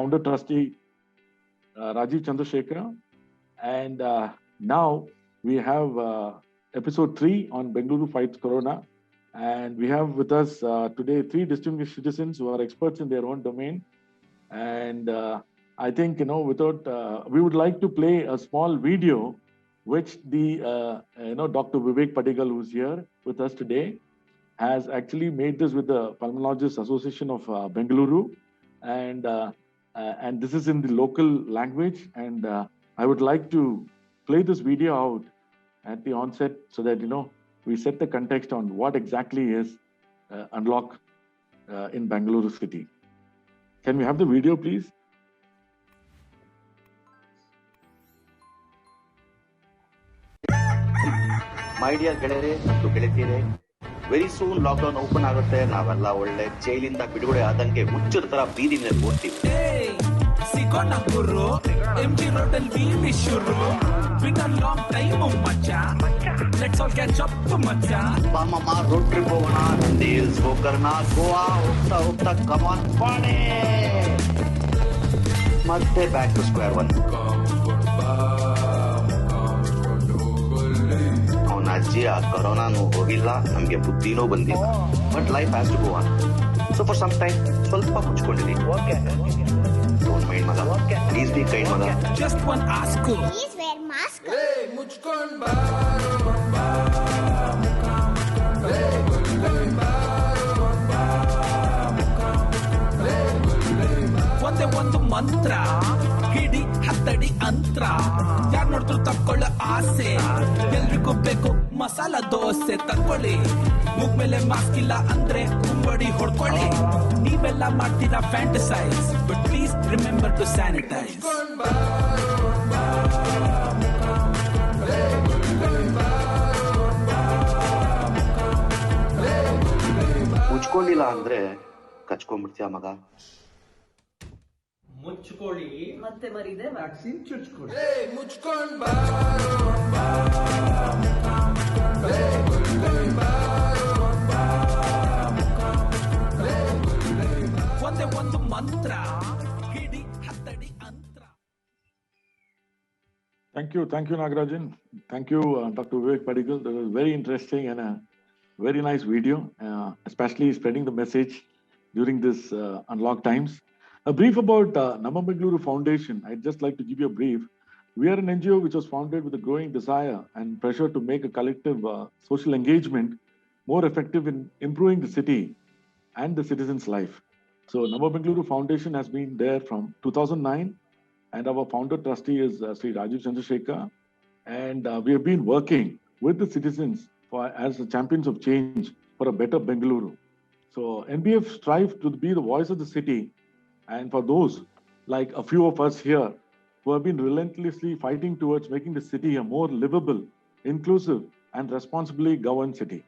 founder trustee Rajiv Chandrasekhar, and now we have episode 3 on Bengaluru Fights Corona, and we have with us today 3 distinguished citizens who are experts in their own domain. And I think, without, we would like to play a small video which the, Dr. Vivek Padigal, who's here with us today, has actually made this with the Pulmonologists Association of Bengaluru. And this is in the local language. And I would like to play this video out at the onset so that, we set the context on what exactly is Unlock in Bengaluru city. Can we have the video, please? My dear ಗೆಳೆಯರೇ ಮತ್ತು ಗೆಳತಿಯರೇ, very soon lockdown open ಆಗುತ್ತೆ. ನಾವೆಲ್ಲ ಒಳ್ಳೆ ಜೈಲಿಂದ ಬಿಡುಗಡೆ ಆದಂಗೆ ಹುಚ್ಚರ ತರ ಬೀದಿ ಮೇಲೆ ಓಡ್ತೀವಿ. ಸಿಗೋಣ ಗುರು, ಎಂಜಿ ರೋಡ್ ಅಲ್ಲಿ ಬೀದಿ ಶುರು. ಬಿನ್ ಅ ಲಾಂಗ್ ಟೈಮ್ ಮಚ್ಚ, ಲೆಟ್ಸ್ ಆಲ್ ಕ್ಯಾಚ್ ಅಪ್ ಮಚ್ಚ. ಬಾಮಮ್ಮ ರೋಡ್ ಟ್ರಿಪ್ ಹೋಗೋಣ, ಡೀಲ್ಸ್ ಗೋಕರ್ಣ, ಗೋವಾ ಹೋಗ್ತಾ ಹೋಗ್ತಾ ಕಮಾನ್ ಪಾಣೆ. ಮತ್ತೆ ಬ್ಯಾಕ್ ಟು ಸ್ಕ್ವೇರ್ ಒನ್. ಅಜ್ಜಿ ಆ ಕೊರೋನಾನು ಹೋಗಿಲ್ಲ, ನಮ್ಗೆ ಬುದ್ಧಿನೂ ಬಂದಿಲ್ಲ. But life has to go on. So for some time ಸ್ವಲ್ಪ ಮುಚ್ಕೊಂಡಿದ್ದೀವಿ. ಓಕೆ, ಡೋಂಟ್ ಮೈಂಡ್ ಮಗ, ಪ್ಲೀಸ್ ಬಿ ಕೈಂಡ್ ಮಗ. Just one ask, please wear mask. ಮುಚ್ಕೊಂಡ್ ಬಾ, ಒಂದೇ ಒಂದು ಮಂತ್ರ, ಹಿಡಿ ಹತ್ತಡಿ ಅಂತ್ರ. ಯಾರು ನೋಡಿದ್ರು ತಕ್ಕೊಳ್ಳೋ ಆಸೆ, ಎಲ್ರಿಗೂ ಬೇಕು ಮಸಾಲ ದೋಸೆ ತಕ್ಕೊಳ್ಳಿ. ಮೂಗ್ ಮೇಲೆ ಮಾಸ್ಕ್ ಇಲ್ಲ ಅಂದ್ರೆ ಕುಂಬಡಿ ಹೊಡ್ಕೊಳ್ಳಿ. ನೀವೆಲ್ಲ ಮಾಡ್ತೀರಾ fantasize, but please remember to sanitize. ಮುಚ್ಕೊಂಡಿಲ್ಲ ಅಂದ್ರೆ ಕಚ್ಕೊಂಡ್ಬಿಡ್ತೀಯ ಮಗ. ಮುಚ್ಕೊಳ್ಳಿ ಮತ್ತೆ ಮರಿದೆ ವ್ಯಾಕ್ಸಿನ್ ಚುಚ್ಕೊಳ್ಳಿ. ಮುಚ್ಕೊಂಡ್ ಒಂದೇ ಒಂದು ಮಂತ್ರ, ಹಿಡಿ ಹತ್ತಡಿ ಅಂತ್ರ. Thank you, Nagarajan. Thank you, Dr. Vivek Padigal. That was very interesting and a very nice video, especially spreading the message during this unlock times. A brief about Nama Bengaluru Foundation. I'd just like to give you a brief. We are an NGO which was founded with a growing desire and pressure to make a collective social engagement more effective in improving the city and the citizens' life. So Nama Bengaluru Foundation has been there from 2009, and our founder trustee is Sri Rajiv Chandrasekhar. And we have been working with the citizens as the champions of change for a better Bengaluru. So NBF strives to be the voice of the city. And for those, like a few of us here, who have been relentlessly fighting towards making the city a more livable, inclusive, and responsibly governed city.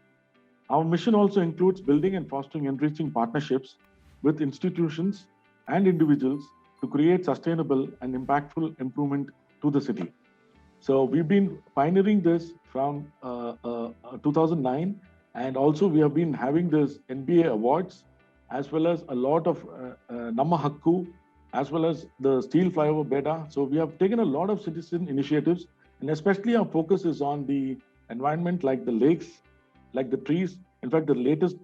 Our mission also includes building and fostering enriching partnerships with institutions and individuals to create sustainable and impactful improvement to the city. So we've been pioneering this from 2009, and also we have been having this NBA awards, as well as a lot of Namma Hakku, as well as the Steel Flyover Beta. So we have taken a lot of citizen initiatives, and especially our focus is on the environment, like the lakes, like the trees. In fact, the latest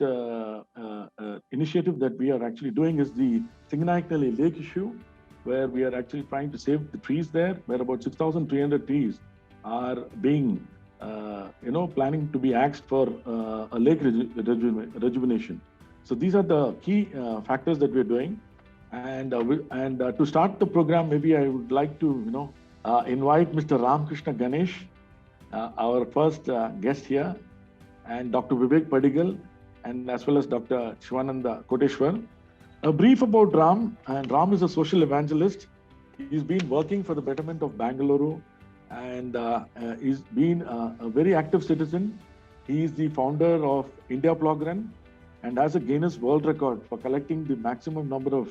initiative that we are actually doing is the Singanayaknalli Lake issue, where we are actually trying to save the trees there, where about 6,300 trees are being, planning to be axed for a lake rejuvenation. So these are the key factors that we're doing. And to start the program, maybe I would like to, invite Mr. Ramkrishna Ganesh, our first guest here, and Dr. Vivek Padigal, and as well as Dr. Shivananda Koteshwar. A brief about Ram, and Ram is a social evangelist. He's been working for the betterment of Bengaluru, and he's been a very active citizen. He is the founder of India Plug Run, and has a Guinness World Record for collecting the maximum number of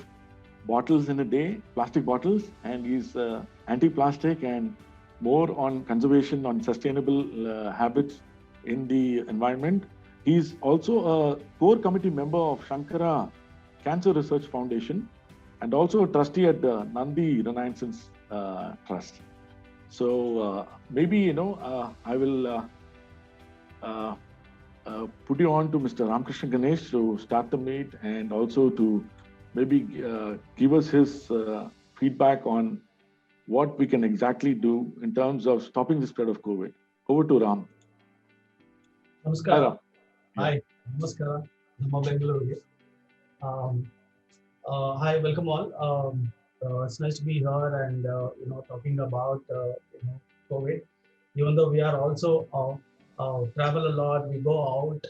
bottles in a day, plastic bottles, and he's anti-plastic and more on conservation, on sustainable habits in the environment. He's also a core committee member of Shankara Cancer Research Foundation, and also a trustee at the Nandi Renaissance Trust. So maybe I will put you on to Mr. Ramkrishna Ganesh to start the meet and also to maybe give us his feedback on what we can exactly do in terms of stopping the spread of COVID. Over to Ram. Namaskar. Hi, Ram. Hi, Namaskar. Nama Bengaluru. Hi, welcome all. It's nice to be here and talking about COVID. Even though we are also travel a lot, we go out,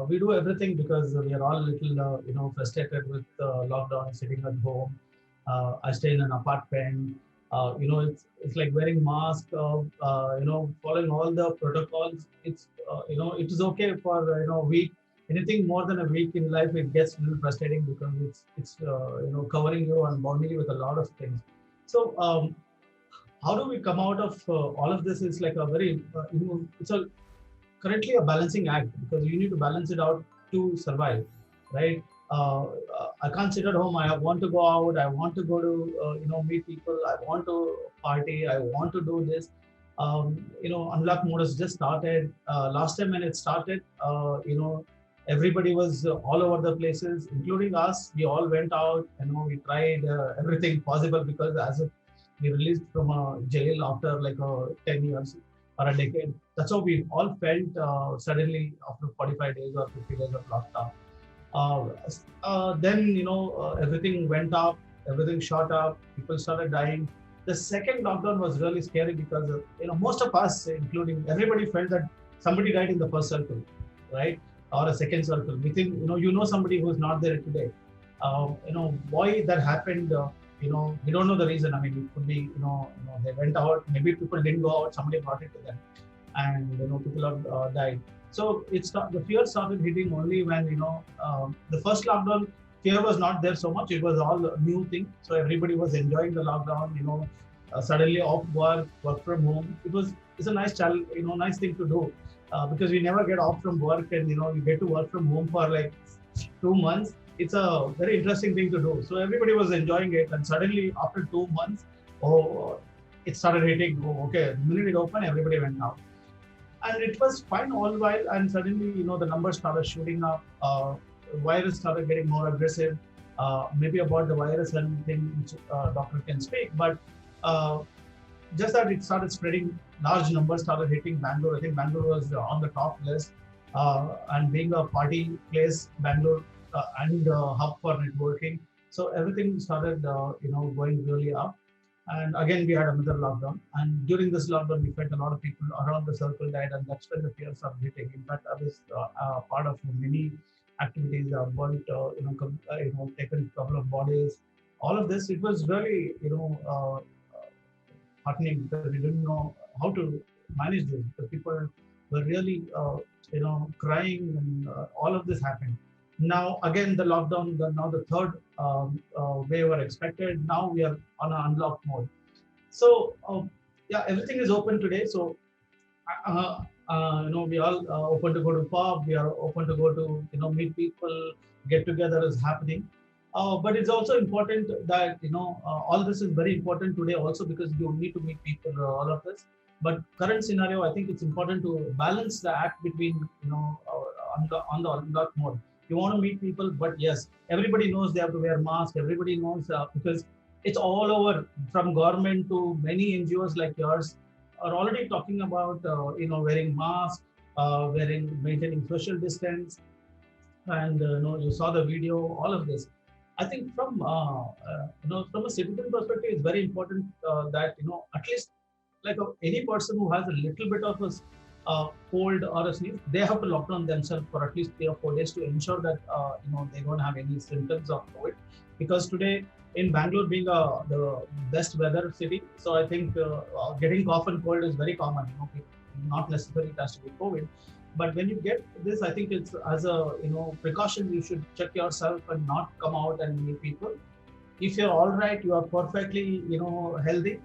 we do everything because we are all a little frustrated with lockdown, sitting at home. I stay in an apartment. It's like wearing mask. Following all the protocols. It's it is okay for a week. Anything more than a week in life, it gets a little frustrating because it's covering you and bounding you with a lot of things. So how do we come out of all of this? Is like a very it's a currently a balancing act because you need to balance it out to survive, right? I can't sit at home. I want to go out. I want to go to meet people. I want to party. I want to do this. Unlock mode has just started. Last time when it started, everybody was all over the places, including us. We all went out. We tried everything possible because as if we released from a jail after like 10 years or a decade. That's how we all felt suddenly after 45 days or 50 days of lockdown. Then everything went up, everything shot up, people started dying. The second lockdown was really scary because most of us, including everybody, felt that somebody died in the first circle, right, or a second circle. We think somebody who is not there today. Why that happened? We don't know the reason. I mean, it could be they went out. Maybe people didn't go out. Somebody brought it to them, and people have died. So the fear started hitting only when the first lockdown. Fear was not there so much. It was all a new thing. So everybody was enjoying the lockdown. Suddenly off work from home. It's a nice challenge, nice thing to do because we never get off from work and you get to work from home for like 2 months. It's a very interesting thing to do. So everybody was enjoying it, and suddenly after 2 months, it started hitting. Okay, the minute it opened, everybody went out. And it was fine all the while, and suddenly, the numbers started shooting up. Virus started getting more aggressive. Maybe about the virus and thing which doctor can speak, but just that it started spreading. Large numbers started hitting Bangalore. I think Bangalore was on the top list, and being a party place, Bangalore and hub for networking. So everything started, going really up. And again, we had another lockdown. And during this lockdown, we felt a lot of people around the circle died, and that's when the fears started hitting. In fact, I was part of many activities. Burnt, taken a couple of bodies. All of this, it was really, heartening because we didn't know how to manage this. Because people were really, crying, and all of this happened. Now again, the lockdown. Now the third wave were expected. Now we are on an unlocked mode. So everything is open today. So we all open to go to pub. We are open to go to meet people. Get together is happening. But it's also important that all this is very important today also because you need to meet people. All of this. But current scenario, I think it's important to balance the act between on the unlocked mode. You want to meet people, but yes, everybody knows they have to wear masks. Everybody knows because it's all over from government to many NGOs like yours are already talking about, wearing masks, maintaining social distance. And, you saw the video, all of this. I think from a citizen perspective, it's very important that, at least like any person who has a little bit of a cold or a sneeze, they have to lock down themselves for at least 3 or 4 days to ensure that they don't have any symptoms of COVID. Because today in Bangalore being the best weather city, so I think getting cough and cold is very common. Not necessarily it has to be COVID, but when you get this, I think it's as a precaution you should check yourself and not come out and meet people. If you're all right, you are perfectly healthy.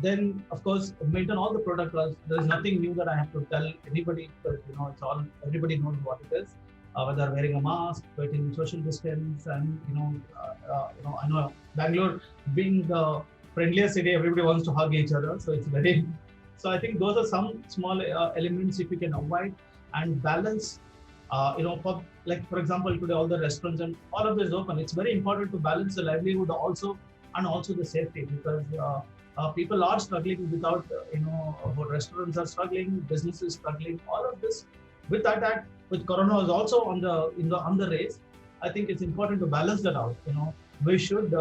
Then of course maintain all the protocols. There is nothing new that I have to tell anybody because it's all everybody knows what it is. whether wearing a mask, maintaining social distance, and I know Bangalore being the friendliest city, everybody wants to hug each other, so it's very. So I think those are some small elements if you can avoid and balance. For example, today all the restaurants and all of this open. It's very important to balance the livelihood also and also the safety, because people are struggling without, restaurants are struggling, businesses struggling, all of this. With that, with Corona is also on the race. I think it's important to balance that out. We should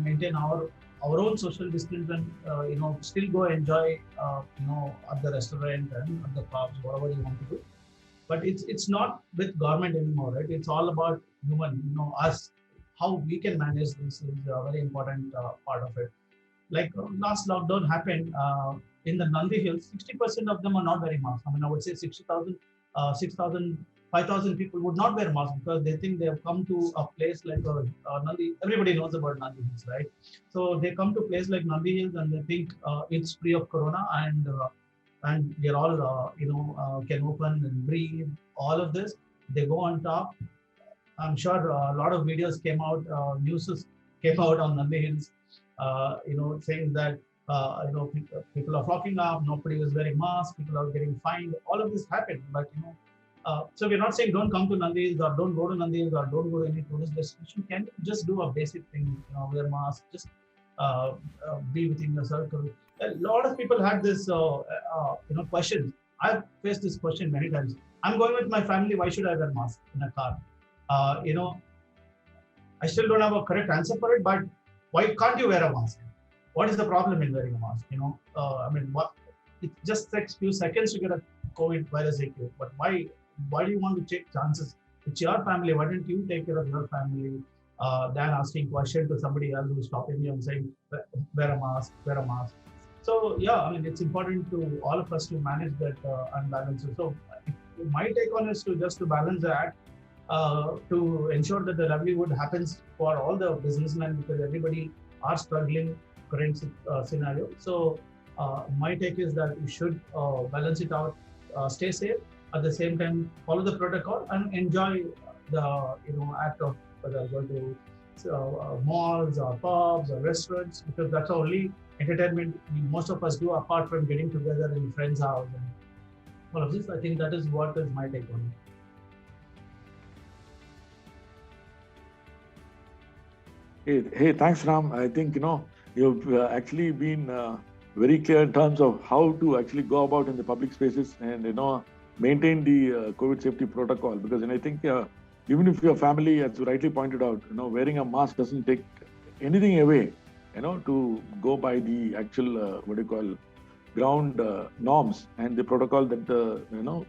maintain our own social distance and still go enjoy at the restaurant and at the pubs, whatever you want to do. But it's not with government anymore, right? It's all about human, us. How we can manage this is a very important part of it. Like last lockdown happened in the Nandi Hills, 60% of them are not wearing masks. I mean, I would say 60,000, 6,000, 5,000 people would not wear masks because they think they have come to a place like Nandi. Everybody knows about Nandi Hills, right? So they come to a place like Nandi Hills and they think it's free of Corona and they're all can open and breathe. All of this, they go on top. I'm sure a lot of videos came out, news came out on Nandi Hills, saying that people are flocking up, nobody was wearing masks, people are getting fined. All of this happened, but so we're not saying don't come to Nandi Hills or don't go to Nandi Hills or don't go to any tourist destination. Can you just do a basic thing? Wear masks, just be within your circle. A lot of people had this, question. I've faced this question many times. I'm going with my family. Why should I wear mask in a car? I still don't have a correct answer for it. But why can't you wear a mask? What is the problem in wearing a mask? It just takes few seconds to get a COVID virus acute. But why do you want to take chances? It's your family. Why don't you take care of your family than asking question to somebody else who's stopping you and saying, wear a mask, wear a mask. So yeah, it's important to all of us to manage that unbalance. So my take on is to balance that to ensure that the livelihood happens for all the businessmen, because everybody are struggling current scenario. So my take is that we should balance it out, stay safe, at the same time follow the protocol and enjoy the act of whether going to malls or pubs or restaurants, because that's the only entertainment most of us do apart from getting together in friends' house and all of this. I think that is what is my take on it. Hey, thanks, Ram. I think you've actually been very clear in terms of how to actually go about in the public spaces and maintain the COVID safety protocol. Because I think even if your family, as you rightly pointed out, wearing a mask doesn't take anything away, to go by the actual ground norms and the protocol that the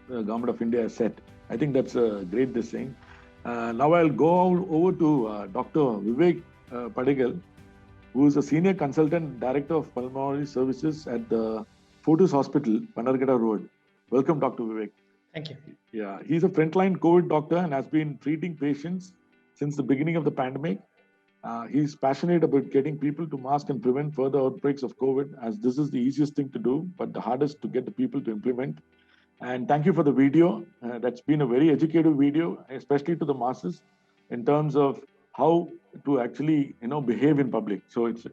government of India has set. I think that's a great thing. Now I'll go over to Dr. Vivek Padigal, who is a senior consultant director of pulmonary services at the Fortis Hospital, Bannerghatta Road. Welcome, Dr. Vivek. Thank you. Yeah, he's a frontline COVID doctor and has been treating patients since the beginning of the pandemic. He's passionate about getting people to mask and prevent further outbreaks of COVID, as this is the easiest thing to do, but the hardest to get the people to implement. And thank you for the video. That's been a very educative video, especially to the masses, in terms of how to actually behave in public. So it's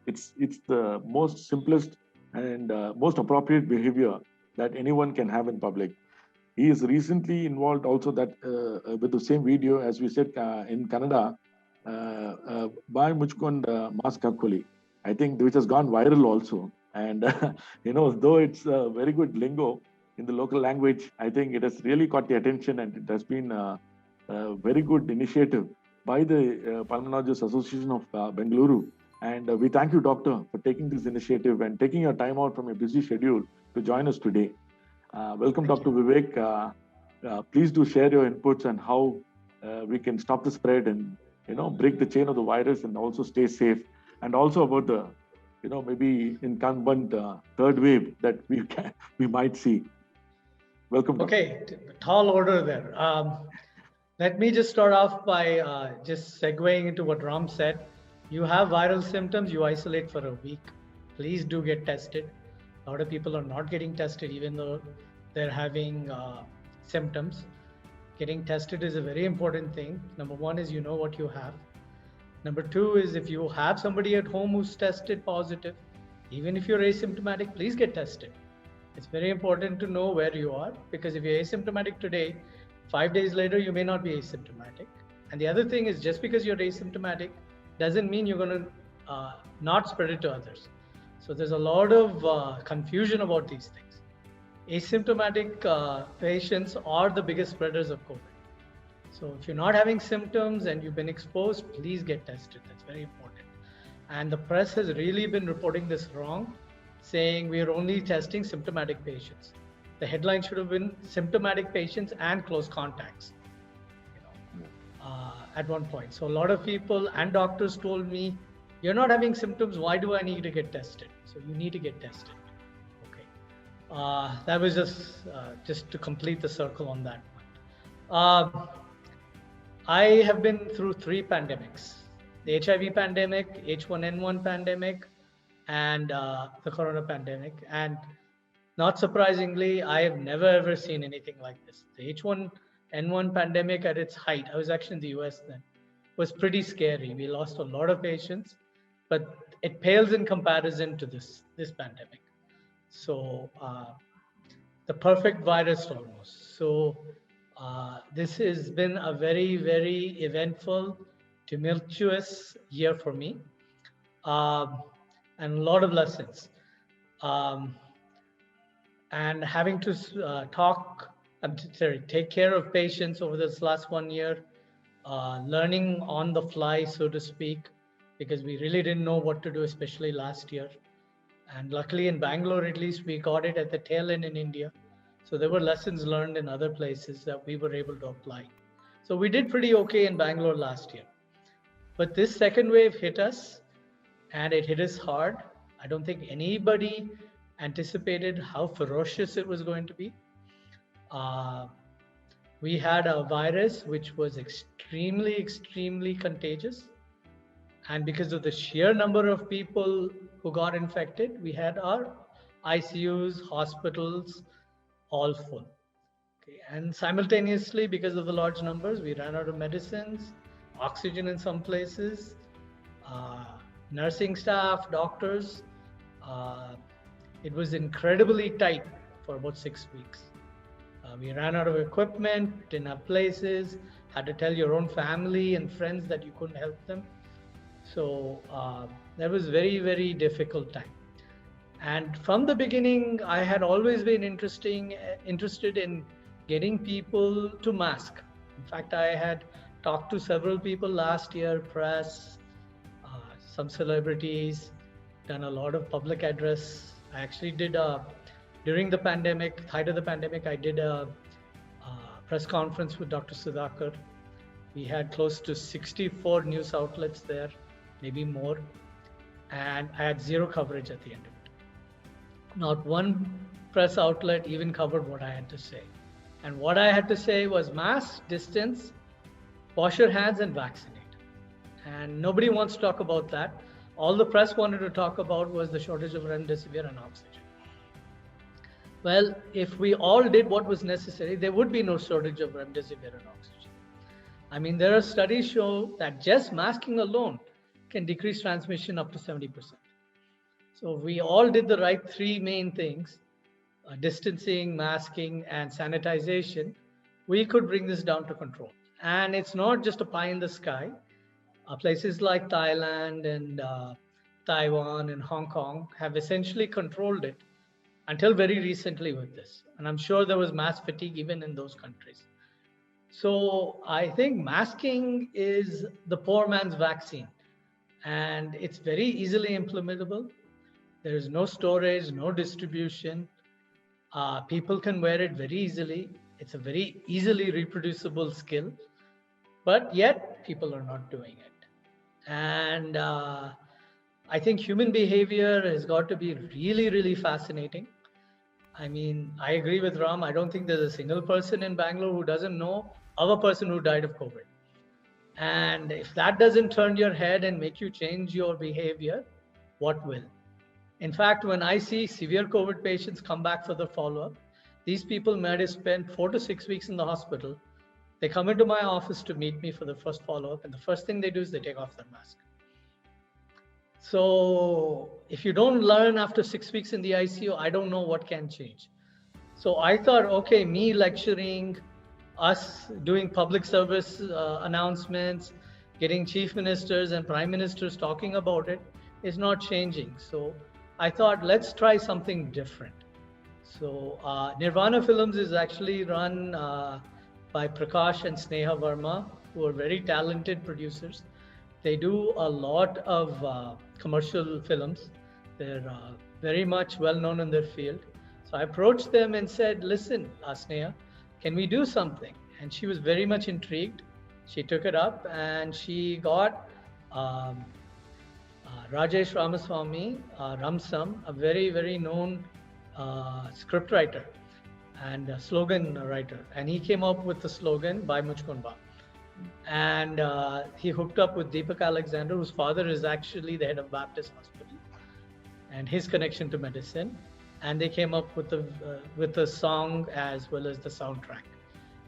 the most simplest and most appropriate behavior that anyone can have in public. He is recently involved also that with the same video, as we said in Kannada, Bhai Muchkond Mask Hakkoli, I think, which has gone viral also. And though it's a very good lingo in the local language, I think it has really caught the attention, and it has been a very good initiative by the Pulmonologists Association of Bengaluru. And we thank you, Doctor, for taking this initiative and taking your time out from your busy schedule to join us today. Welcome, Dr. Vivek. Please do share your inputs on how we can stop the spread and break the chain of the virus and also stay safe, and also about the maybe incumbent third wave that we might see. Welcome, Dr. Okay, tall order there. Let me just start off by just segueing into what Ram said. You have viral symptoms, you isolate for a week. Please do get tested. A lot of people are not getting tested even though they're having symptoms. Getting tested is a very important thing. Number one is you know what you have. Number two is if you have somebody at home who's tested positive, even if you're asymptomatic, please get tested. It's very important to know where you are, because if you're asymptomatic today, 5 days later, you may not be asymptomatic. And the other thing is, just because you're asymptomatic doesn't mean you're going to not spread it to others. So there's a lot of confusion about these things. Asymptomatic patients are the biggest spreaders of COVID. So if you're not having symptoms and you've been exposed, please get tested. That's very important. And the press has really been reporting this wrong, saying we are only testing symptomatic patients. The headline should have been symptomatic patients and close contacts, at one point. So a lot of people and doctors told me, you're not having symptoms, why do I need to get tested? So you need to get tested. Okay. That was just to complete the circle on that one. I have been through 3 pandemics: the HIV pandemic, H1N1 pandemic, and the corona pandemic. And not surprisingly, I have never ever seen anything like this. The H1N1 pandemic at its height, I was actually in the US then, was pretty scary. We lost a lot of patients, but it pales in comparison to this pandemic. So the perfect virus almost. So this has been a very, very eventful, tumultuous year for me, and a lot of lessons. And having to take care of patients over this last 1 year, learning on the fly, so to speak, because we really didn't know what to do, especially last year. And luckily in Bangalore, at least, we got it at the tail end in India. So there were lessons learned in other places that we were able to apply. So we did pretty okay in Bangalore last year. But this second wave hit us, and it hit us hard. I don't think anybody anticipated how ferocious it was going to be. We had a virus which was extremely, extremely contagious. And because of the sheer number of people who got infected, we had our ICUs, hospitals, all full. Okay. And simultaneously, because of the large numbers, we ran out of medicines, oxygen in some places, nursing staff, doctors. It was incredibly tight for about 6 weeks. We ran out of equipment, didn't have places, had to tell your own family and friends that you couldn't help them. So that was very, very difficult time. And from the beginning, I had always been interested in getting people to mask. In fact, I had talked to several people last year, press, some celebrities, done a lot of public address. I actually did during the pandemic, height of the pandemic, I did a press conference with Dr. Sudhakar. We had close to 64 news outlets there, maybe more. And I had zero coverage at the end of it. Not one press outlet even covered what I had to say. And what I had to say was mask, distance, wash your hands, and vaccinate. And nobody wants to talk about that. All the press wanted to talk about was the shortage of remdesivir and oxygen. Well, if we all did what was necessary, there would be no shortage of remdesivir and oxygen. I mean, there are studies show that just masking alone can decrease transmission up to 70%. So if we all did the right 3 main things, distancing, masking, and sanitization, we could bring this down to control. And it's not just a pie in the sky. Places like Thailand and Taiwan and Hong Kong have essentially controlled it until very recently with this. And I'm sure there was mass fatigue even in those countries. So I think masking is the poor man's vaccine, and it's very easily implementable. There is no storage, no distribution. People can wear it very easily. It's a very easily reproducible skill, but yet people are not doing it. And I think human behavior has got to be really, really fascinating. I mean, I agree with Ram. I don't think there's a single person in Bangalore who doesn't know of a person who died of COVID. And if that doesn't turn your head and make you change your behavior, what will? In fact, when I see severe COVID patients come back for the follow-up, these people might have spent 4 to 6 weeks in the hospital They come into my office to meet me for the first follow-up, and the first thing they do is they take off their mask. So if you don't learn after 6 weeks in the ICU, I don't know what can change. So I thought, okay, me lecturing, us doing public service announcements, getting chief ministers and prime ministers talking about it is not changing. So I thought, let's try something different. So Nirvana Films is actually run by Prakash and Sneha Verma, who are very talented producers. They do a lot of commercial films. They're very much well known in their field. So I approached them and said, listen, Sneha, can we do something? And she was very much intrigued. She took it up and she got Rajesh Ramaswamy, Ramsam, a very, very known scriptwriter and a slogan writer. And he came up with the slogan, Bhai Mujhko Ba. And he hooked up with Deepak Alexander, whose father is actually the head of Baptist Hospital, and his connection to medicine. And they came up with the song as well as the soundtrack.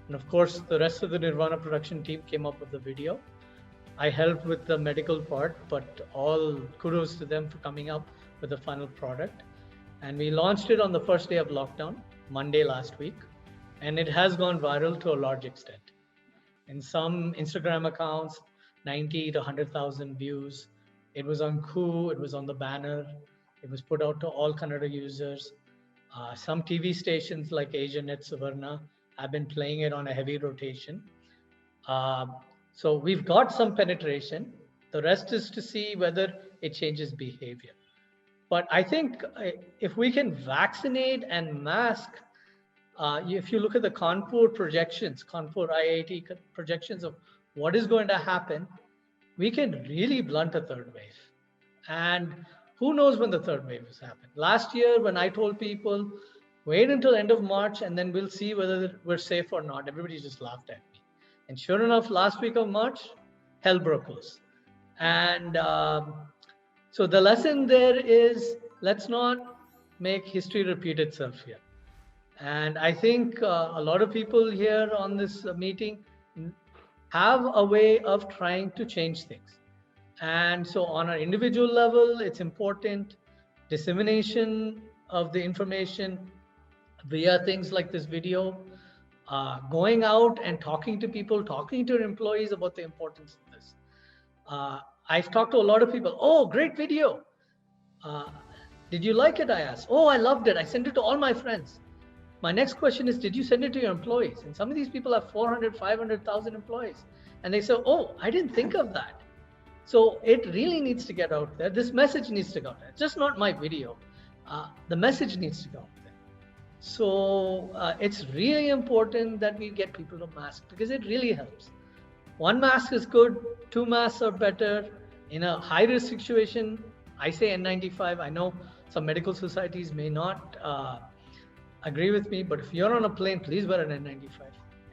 And of course, the rest of the Nirvana production team came up with the video. I helped with the medical part, but all kudos to them for coming up with the final product. And we launched it on the first day of lockdown, Monday last week. And it has gone viral to a large extent. In some Instagram accounts, 90 to 100,000 views. It was on Coup, it was on the banner. It was put out to all Kannada users. Some TV stations like Asianet Suvarna have been playing it on a heavy rotation. So we've got some penetration. The rest is to see whether it changes behavior. But I think if we can vaccinate and mask, if you look at the Kanpur projections, Kanpur IIT projections of what is going to happen, we can really blunt a third wave. And who knows when the third wave has happened? Last year, when I told people, wait until end of March and then we'll see whether we're safe or not, everybody just laughed at me. And sure enough, last week of March, hell broke loose. And so the lesson there is, let's not make history repeat itself here. And I think a lot of people here on this meeting have a way of trying to change things. And so on an individual level, it's important. Dissemination of the information via things like this video, going out and talking to people, talking to your employees about the importance of this. I've talked to a lot of people. Oh, great video. Did you like it? I asked. Oh, I loved it. I sent it to all my friends. My next question is, did you send it to your employees? And some of these people have 400, 500,000 employees. And they say, oh, I didn't think of that. So it really needs to get out there. This message needs to go out there. It's just not my video. The message needs to go out there. So it's really important that we get people to mask because it really helps. One mask is good. 2 masks are better. In a high-risk situation, I say N95. I know some medical societies may not agree with me, but if you're on a plane, please wear an N95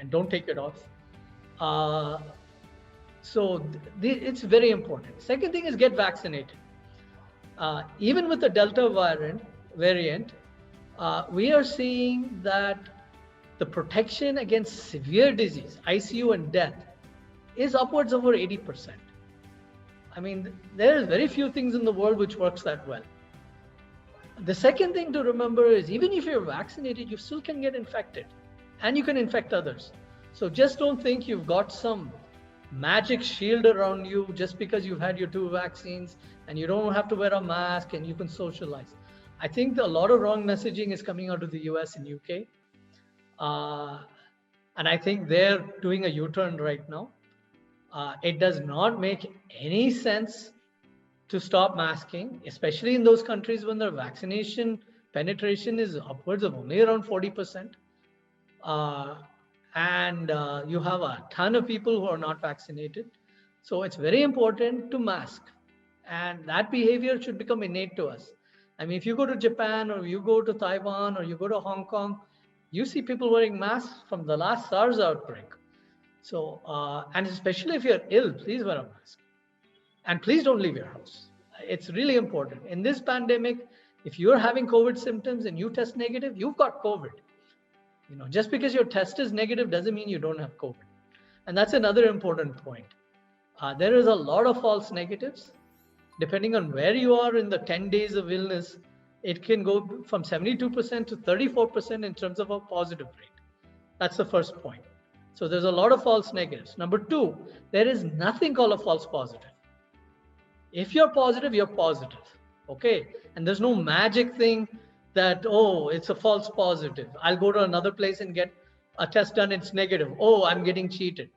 and don't take it off. So it's very important. Second thing is get vaccinated. Even with the Delta variant, we are seeing that the protection against severe disease, ICU and death, is upwards over 80%. I mean, there are very few things in the world which works that well. The second thing to remember is even if you're vaccinated, you still can get infected and you can infect others. So just don't think you've got some magic shield around you just because you've had your 2 vaccines and you don't have to wear a mask and you can socialize. I think a lot of wrong messaging is coming out of the US and UK. And I think they're doing a U-turn right now. It does not make any sense to stop masking, especially in those countries when their vaccination penetration is upwards of only around 40%. And you have a ton of people who are not vaccinated. So it's very important to mask. And that behavior should become innate to us. I mean, if you go to Japan or you go to Taiwan or you go to Hong Kong, you see people wearing masks from the last SARS outbreak. So, and especially if you're ill, please wear a mask. And please don't leave your house. It's really important. In this pandemic, if you're having COVID symptoms and you test negative, you've got COVID. You know, just because your test is negative doesn't mean you don't have COVID. And that's another important point. There is a lot of false negatives. Depending on where you are in the 10 days of illness, it can go from 72% to 34% in terms of a positive rate. That's the first point. So there's a lot of false negatives. Number two, there is nothing called a false positive. If you're positive, you're positive. Okay. And there's no magic thing that, oh, it's a false positive. I'll go to another place and get a test done, it's negative. Oh, I'm getting cheated.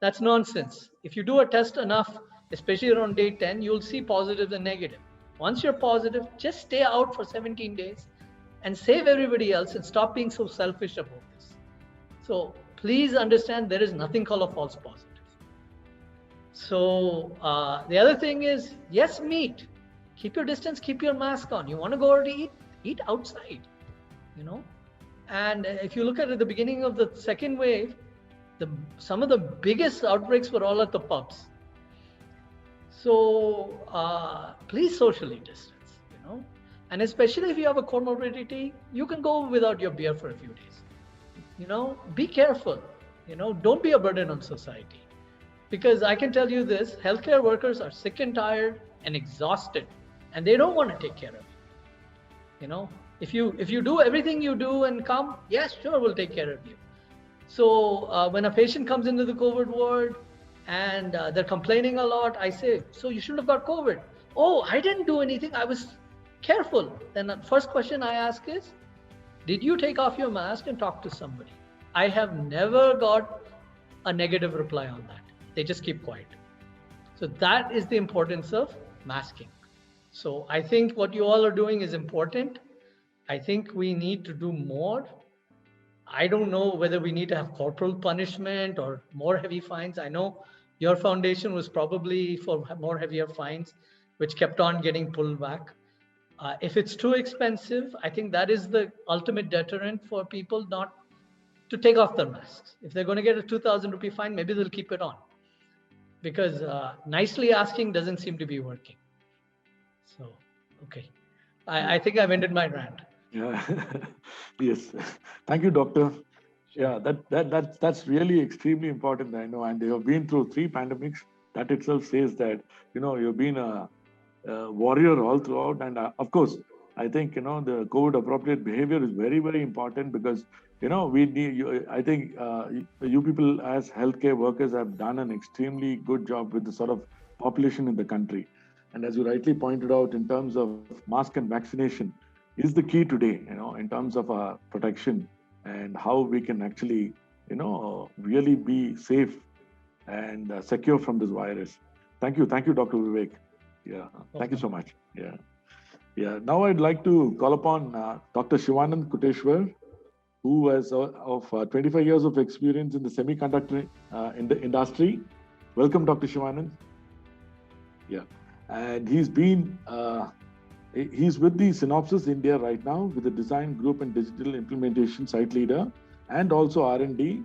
That's nonsense. If you do a test enough, especially around day 10, you'll see positive and negative. Once you're positive, just stay out for 17 days and save everybody else and stop being so selfish about this. So please understand there is nothing called a false positive. So the other thing is, yes, meet. Keep your distance, keep your mask on. You want to go out to eat outside, you know. And if you look at the beginning of the second wave, some of the biggest outbreaks were all at the pubs. So please socially distance, you know. And especially if you have a comorbidity, you can go without your beer for a few days. You know, be careful, you know, don't be a burden on society. Because I can tell you this, healthcare workers are sick and tired and exhausted, and they don't want to take care of you. You know, if you do everything you do and come, yes, sure, we'll take care of you. So when a patient comes into the COVID ward and they're complaining a lot, I say, so you shouldn't have got COVID. Oh, I didn't do anything. I was careful. Then the first question I ask is, did you take off your mask and talk to somebody? I have never got a negative reply on that. They just keep quiet. So that is the importance of masking. So I think what you all are doing is important. I think we need to do more. I don't know whether we need to have corporal punishment or more heavy fines. I know your foundation was probably for more heavier fines, which kept on getting pulled back. If it's too expensive, I think that is the ultimate deterrent for people not to take off their masks. If they're going to get a 2,000 rupee fine, maybe they'll keep it on. Because nicely asking doesn't seem to be working. So, okay. I think I've ended my rant. Yeah. Yes. Thank you, doctor. Yeah, that's really extremely important, I know. And you have been through 3 pandemics. That itself says that, you know, you've been a warrior all throughout. And of course, I think, you know, the COVID appropriate behavior is very, very important because, you know, we need you. I think you people as healthcare workers have done an extremely good job with the sort of population in the country. And as you rightly pointed out, in terms of mask and vaccination is the key today, you know, in terms of protection and how we can actually, you know, really be safe and secure from this virus. Thank you, Dr. Vivek. Yeah, thank you so much. Yeah. Yeah. Now I'd like to call upon Dr. Shivanand Kuteshwar, who has of 25 years of experience in the semiconductor in the industry. Welcome, Dr. Shivanand. Yeah. And he's been, he's with the Synopsys India right now with the design group and digital implementation site leader and also R&D.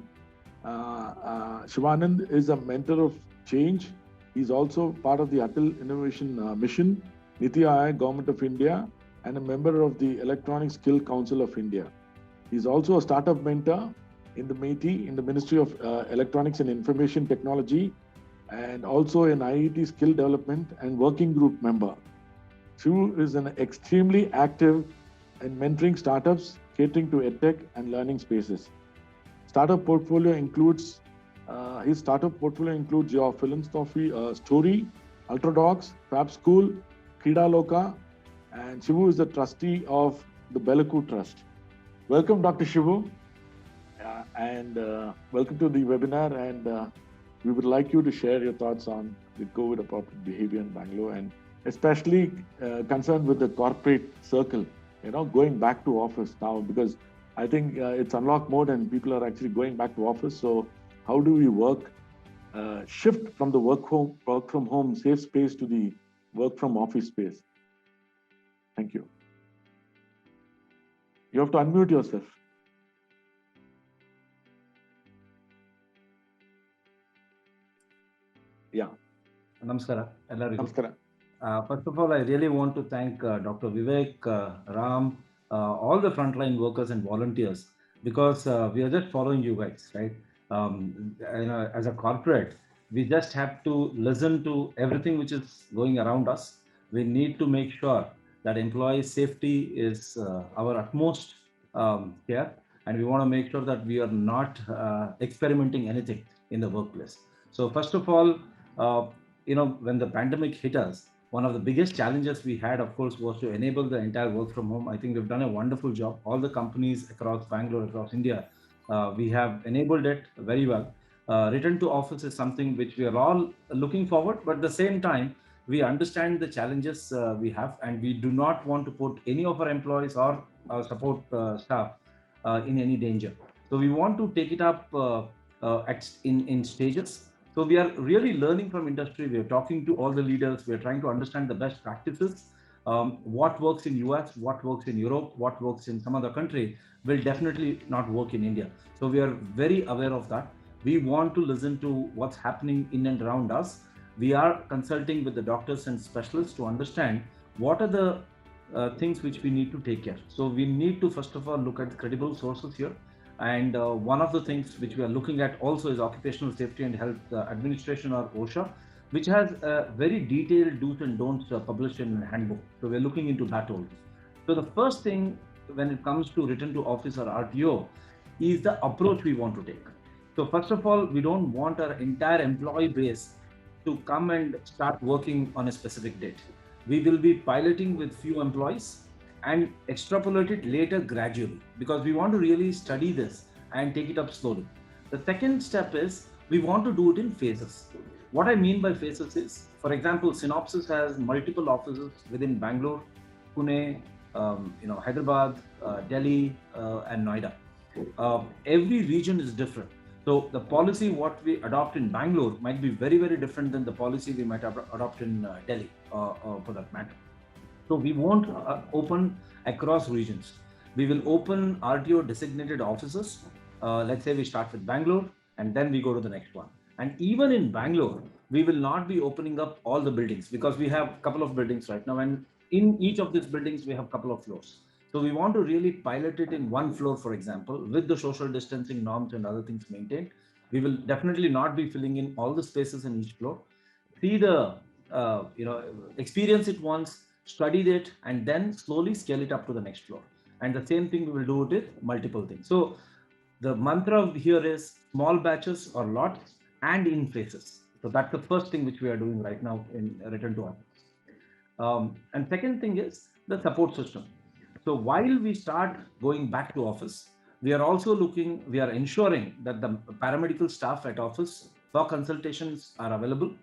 Shivanand is a mentor of change. He's also part of the Atal Innovation Mission, Niti Aayog, Government of India, and a member of the Electronic Skill Council of India. He's also a startup mentor in the MeitY, in the Ministry of Electronics and Information Technology, and also an IIT skill development and working group member. Shivu is an extremely active in mentoring startups, catering to edtech and learning spaces. Startup portfolio includes, his startup portfolio includes your philanthropy story, Ultradocs, Fab School, Krida Loka, and Shivu is the trustee of the Bellecourt Trust. Welcome, Dr. Shivu, and welcome to the webinar. And we would like you to share your thoughts on the COVID appropriate behavior in Bangalore, and especially concerned with the corporate circle, you know, going back to office now, because I think it's unlock mode and people are actually going back to office. So how do we shift from the work from home safe space to the work from office space? Thank you. You have to unmute yourself. Yeah. Namaskara. Namaskara. First of all, I really want to thank Dr. Vivek, Ram, all the frontline workers and volunteers, because we are just following you guys, right? As a corporate, we just have to listen to everything which is going around us. We need to make sure that employee safety is our utmost care, and we want to make sure that we are not experimenting anything in the workplace. So first of all, uh, when the pandemic hit us, one of the biggest challenges we had, of course, was to enable the entire work from home. I think we've done a wonderful job. All the companies across Bangalore, across India, we have enabled it very well. Return to office is something which we are all looking forward, but at the same time, we understand the challenges we have, and we do not want to put any of our employees or our support staff in any danger. So we want to take it up in stages. So we are really learning from industry. We are talking to all the leaders. We are trying to understand the best practices. What works in US, what works in Europe, what works in some other country will definitely not work in India. So we are very aware of that. We want to listen to what's happening in and around us. We are consulting with the doctors and specialists to understand what are the things which we need to take care. So we need to first of all look at credible sources here. And one of the things which we are looking at also is Occupational Safety and Health Administration, or OSHA, which has very detailed do's and don'ts published in a handbook. So we're looking into that also. So the first thing when it comes to return to office or RTO is the approach we want to take. So first of all, we don't want our entire employee base to come and start working on a specific date. We will be piloting with few employees and extrapolate it later gradually, because we want to really study this and take it up slowly. The second step is we want to do it in phases. What I mean by phases is, for example, Synopsys has multiple offices within Bangalore, Pune, Hyderabad, Delhi, and Noida. Every region is different. So the policy what we adopt in Bangalore might be very, very different than the policy we might adopt in Delhi, for that matter. So we won't open across regions. We will open RTO designated offices. Let's say we start with Bangalore and then we go to the next one. And even in Bangalore, we will not be opening up all the buildings, because we have a couple of buildings right now. And in each of these buildings, we have a couple of floors. So we want to really pilot it in one floor, for example, with the social distancing norms and other things maintained. We will definitely not be filling in all the spaces in each floor. See the, experience it once, study it, and then slowly scale it up to the next floor. And the same thing we will do with multiple things. So the mantra here is small batches or lots and in phases. So that's the first thing which we are doing right now in return to office. And second thing is the support system. So while we start going back to office, we are ensuring that the paramedical staff at office for consultations are available.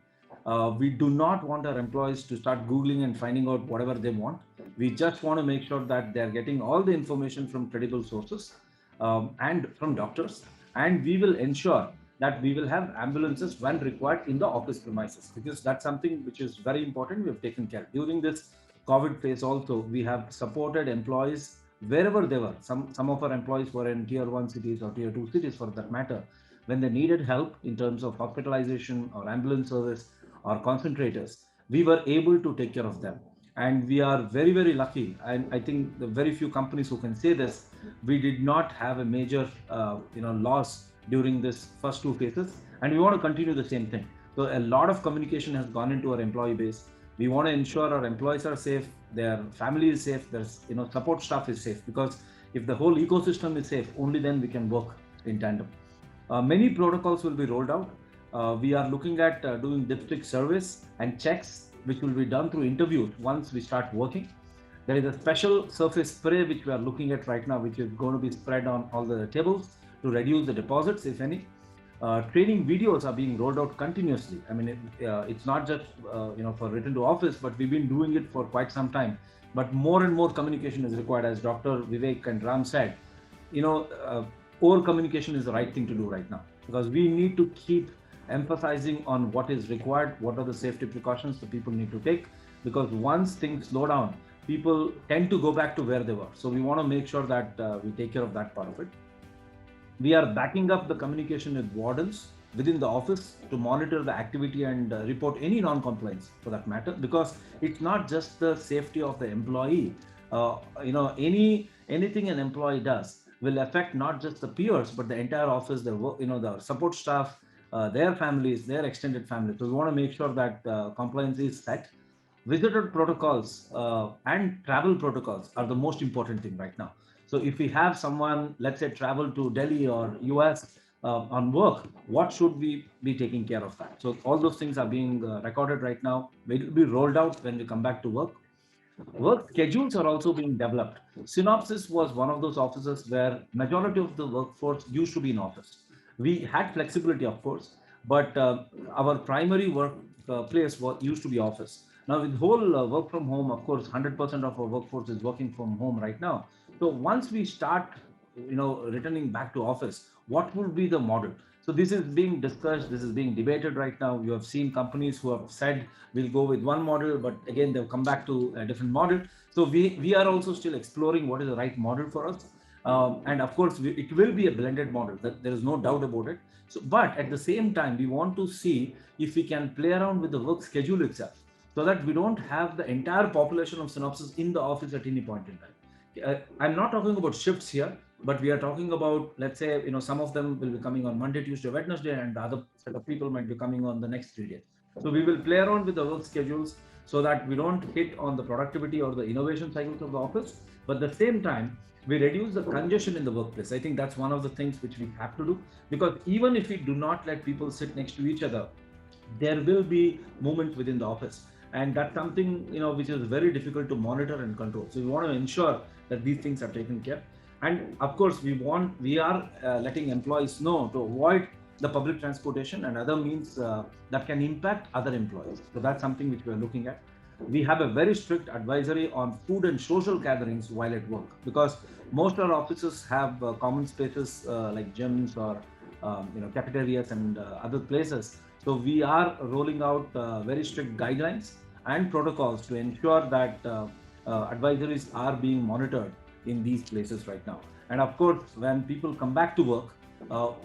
We do not want our employees to start Googling and finding out whatever they want. We just want to make sure that they're getting all the information from credible sources and from doctors. And we will ensure that we will have ambulances when required in the office premises, because that's something which is very important. We have taken care. During this COVID phase also, we have supported employees wherever they were. Some of our employees were in tier 1 cities or tier 2 cities for that matter. When they needed help in terms of hospitalization or ambulance service or concentrators, we were able to take care of them. And we are very, very lucky. And I think the very few companies who can say this, we did not have a major loss during this first two phases. And we want to continue the same thing. So a lot of communication has gone into our employee base. We want to ensure our employees are safe, their family is safe, their support staff is safe, because if the whole ecosystem is safe, only then we can work in tandem. Many protocols will be rolled out. We are looking at doing dipstick surveys and checks, which will be done through interviews once we start working. There is a special surface spray which we are looking at right now, which is going to be spread on all the tables to reduce the deposits, if any. Training videos are being rolled out continuously. I mean, it's not just for return to office, but we've been doing it for quite some time. But more and more communication is required, as Dr. Vivek and Ram said. Over communication is the right thing to do right now, because we need to keep emphasizing on what is required, what are the safety precautions the people need to take, because once things slow down, people tend to go back to where they were. So we want to make sure that we take care of that part of it. We are backing up the communication with wardens within the office to monitor the activity and report any non-compliance for that matter, because it's not just the safety of the employee. Anything an employee does, will affect not just the peers, but the entire office, the the support staff, their families, their extended families. So we want to make sure that compliance is set. Visitor protocols and travel protocols are the most important thing right now. So if we have someone, let's say, travel to Delhi or US on work, what should we be taking care of that? So all those things are being recorded right now. It will be rolled out when we come back to work. Work schedules are also being developed. Synopsys was one of those offices where majority of the workforce used to be in office. We had flexibility, of course, but our primary work place used to be office. Now with whole work from home, of course, 100% of our workforce is working from home right now. So once we start, returning back to office, what will be the model? So this is being discussed, this is being debated right now. You have seen companies who have said we'll go with one model, but again they've come back to a different model. So we are also still exploring what is the right model for us. And of course, it will be a blended model. There is no doubt about it. So, but at the same time, we want to see if we can play around with the work schedule itself, so that we don't have the entire population of Synopsys in the office at any point in time. I'm not talking about shifts here, but we are talking about, let's say, some of them will be coming on Monday, Tuesday, Wednesday, and the other set of people might be coming on the next 3 days. So we will play around with the work schedules so that we don't hit on the productivity or the innovation cycles of the office, but at the same time, we reduce the congestion in the workplace. I think that's one of the things which we have to do, because even if we do not let people sit next to each other, there will be movement within the office. And that's something, which is very difficult to monitor and control. So we want to ensure that these things are taken care. And of course, we are letting employees know to avoid the public transportation and other means that can impact other employees. So that's something which we are looking at. We have a very strict advisory on food and social gatherings while at work, because most of our offices have common spaces like gyms or cafeterias and other places. So we are rolling out very strict guidelines and protocols to ensure that advisories are being monitored in these places right now. And of course, when people come back to work,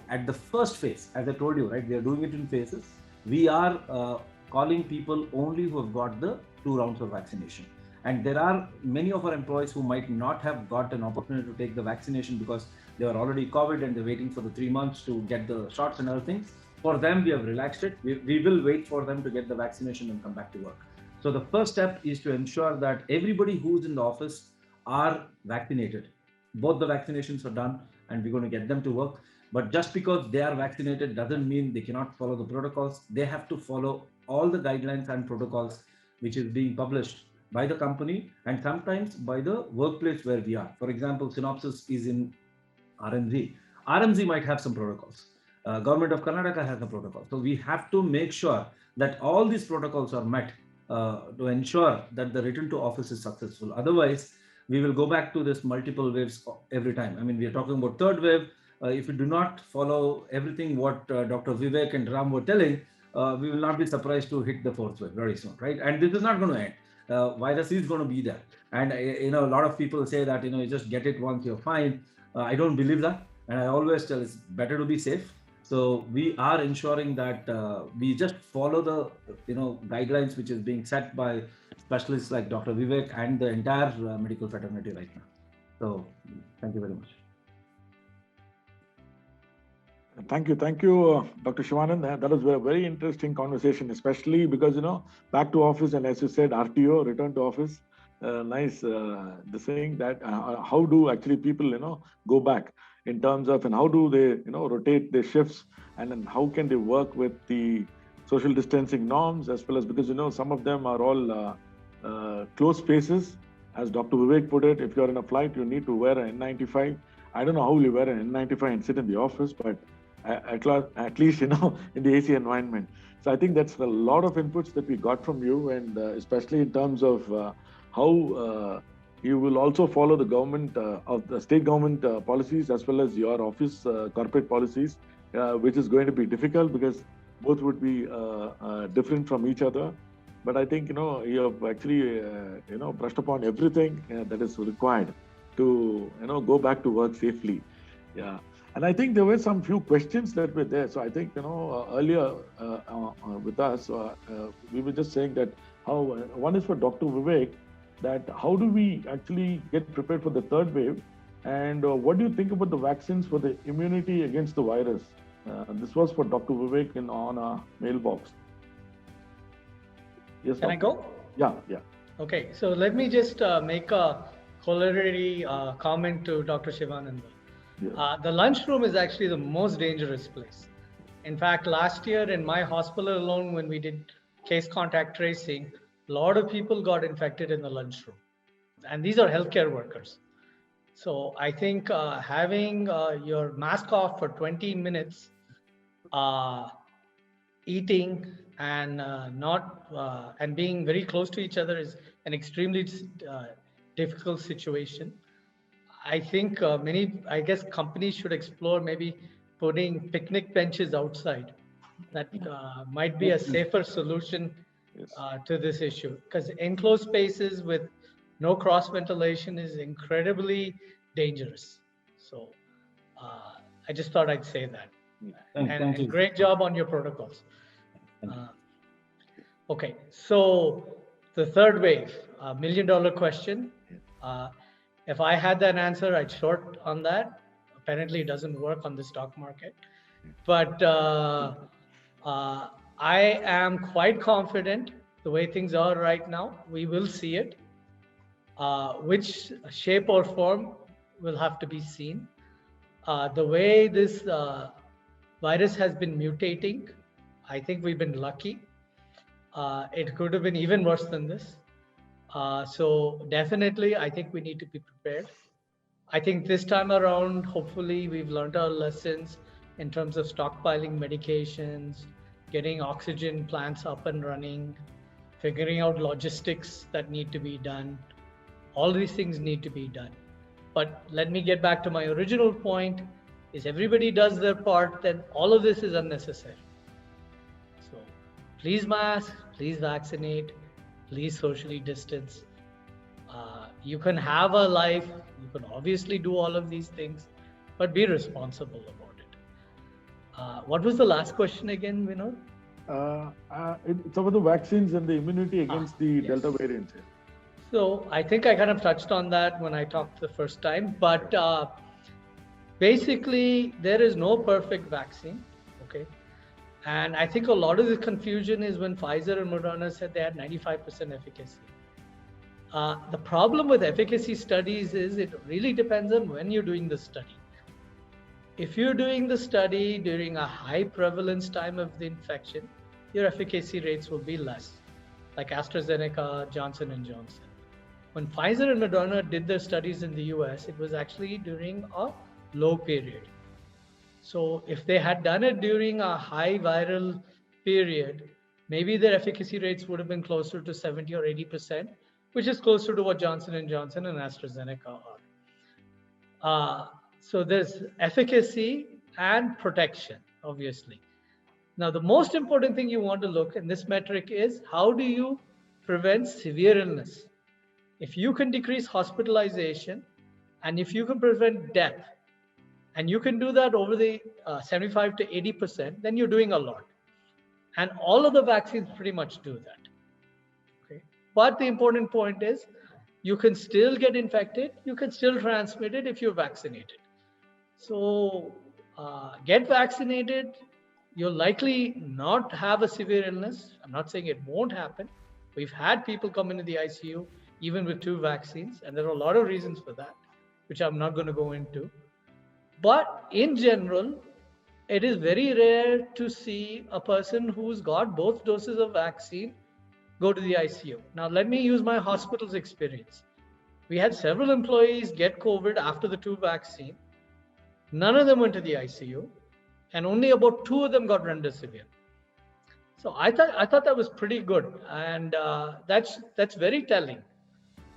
at the first phase, as I told you, right, we are doing it in phases. We are calling people only who have got the 2 rounds of vaccination. And there are many of our employees who might not have got an opportunity to take the vaccination because they are already COVID and they're waiting for the 3 months to get the shots and other things. For them, we have relaxed it. We will wait for them to get the vaccination and come back to work. So the first step is to ensure that everybody who's in the office are vaccinated. Both the vaccinations are done and we're going to get them to work. But just because they are vaccinated doesn't mean they cannot follow the protocols. They have to follow all the guidelines and protocols which is being published by the company and sometimes by the workplace where we are. For example, Synopsys is in RMZ. RMZ might have some protocols. Government of Karnataka has a protocol. So we have to make sure that all these protocols are met to ensure that the return to office is successful. Otherwise, we will go back to this multiple waves every time. I mean, we are talking about third wave. If we do not follow everything what Dr. Vivek and Ram were telling, we will not be surprised to hit the fourth wave very soon, right? And this is not going to end. Virus is going to be there. And, a lot of people say that, you just get it once, you're fine. I don't believe that. And I always tell it's better to be safe. So we are ensuring that we just follow the, guidelines which is being set by specialists like Dr. Vivek and the entire medical fraternity right now. So thank you very much. Thank you, Dr. Shivanand. That was a very interesting conversation, especially because, back to office and as you said, RTO, return to office. Nice, the saying that how do actually people, go back in terms of, and how do they, rotate their shifts, and then how can they work with the social distancing norms as well as, because, some of them are all closed spaces. As Dr. Vivek put it, if you're in a flight, you need to wear an N95. I don't know how you wear an N95 and sit in the office, but at least, in the AC environment. So I think that's a lot of inputs that we got from you, and especially in terms of how you will also follow the government of the state government policies as well as your office corporate policies, which is going to be difficult because both would be different from each other. But I think, you have actually, brushed upon everything that is required to, go back to work safely. Yeah. And I think there were some few questions that were there. So I think, earlier with us, we were just saying that how, one is for Dr. Vivek, that how do we actually get prepared for the third wave? And what do you think about the vaccines for the immunity against the virus? This was for Dr. Vivek on a mailbox. Yes, Can I Doctor? go? Yeah. Okay, so let me just make a corollary comment to Dr. Shivananda. Yeah. The lunchroom is actually the most dangerous place. In fact, last year in my hospital alone, when we did case contact tracing, a lot of people got infected in the lunchroom. And these are healthcare workers. So I think having your mask off for 20 minutes, eating and and being very close to each other is an extremely difficult situation. I think I guess companies should explore maybe putting picnic benches outside. That might be a safer solution Yes. to this issue, because enclosed spaces with no cross ventilation is incredibly dangerous. So I just thought I'd say that. Thank And you. great job on your protocols. Thank you. Okay, so the third wave, $1 million question. If I had that answer, I'd short on that. Apparently, it doesn't work on the stock market. But I am quite confident the way things are right now, we will see it. Which shape or form will have to be seen. The way this virus has been mutating, I think we've been lucky. It could have been even worse than this. So definitely, I think we need to be prepared. I think this time around, hopefully, we've learned our lessons in terms of stockpiling medications, getting oxygen plants up and running, figuring out logistics that need to be done. All these things need to be done. But let me get back to my original point, is everybody does their part, then all of this is unnecessary. So please mask, please vaccinate, please socially distance. You can have a life, you can obviously do all of these things, but be responsible about it. What was the last question again, Vinod? It's about the vaccines and the immunity against the yes. Delta variant. So I think I kind of touched on that when I talked the first time, but basically there is no perfect vaccine, okay? And I think a lot of the confusion is when Pfizer and Moderna said they had 95% efficacy. The problem with efficacy studies is it really depends on when you're doing the study. If you're doing the study during a high prevalence time of the infection, your efficacy rates will be less, like AstraZeneca, Johnson & Johnson. When Pfizer and Moderna did their studies in the US, it was actually during a low period. So if they had done it during a high viral period, maybe their efficacy rates would have been closer to 70 or 80%, which is closer to what Johnson & Johnson and AstraZeneca are. So there's efficacy and protection, obviously. Now, the most important thing you want to look in this metric is how do you prevent severe illness? If you can decrease hospitalization and if you can prevent death, and you can do that over the 75 to 80%, then you're doing a lot. And all of the vaccines pretty much do that. Okay. But the important point is you can still get infected, you can still transmit it if you're vaccinated. So get vaccinated, you'll likely not have a severe illness. I'm not saying it won't happen. We've had people come into the ICU even with 2 vaccines, and there are a lot of reasons for that, which I'm not going to go into. But in general, it is very rare to see a person who's got both doses of vaccine go to the ICU. Now, let me use my hospital's experience. We had several employees get COVID after the 2 vaccine. None of them went to the ICU, and only about 2 of them got remdesivir. So I thought that was pretty good, and that's very telling.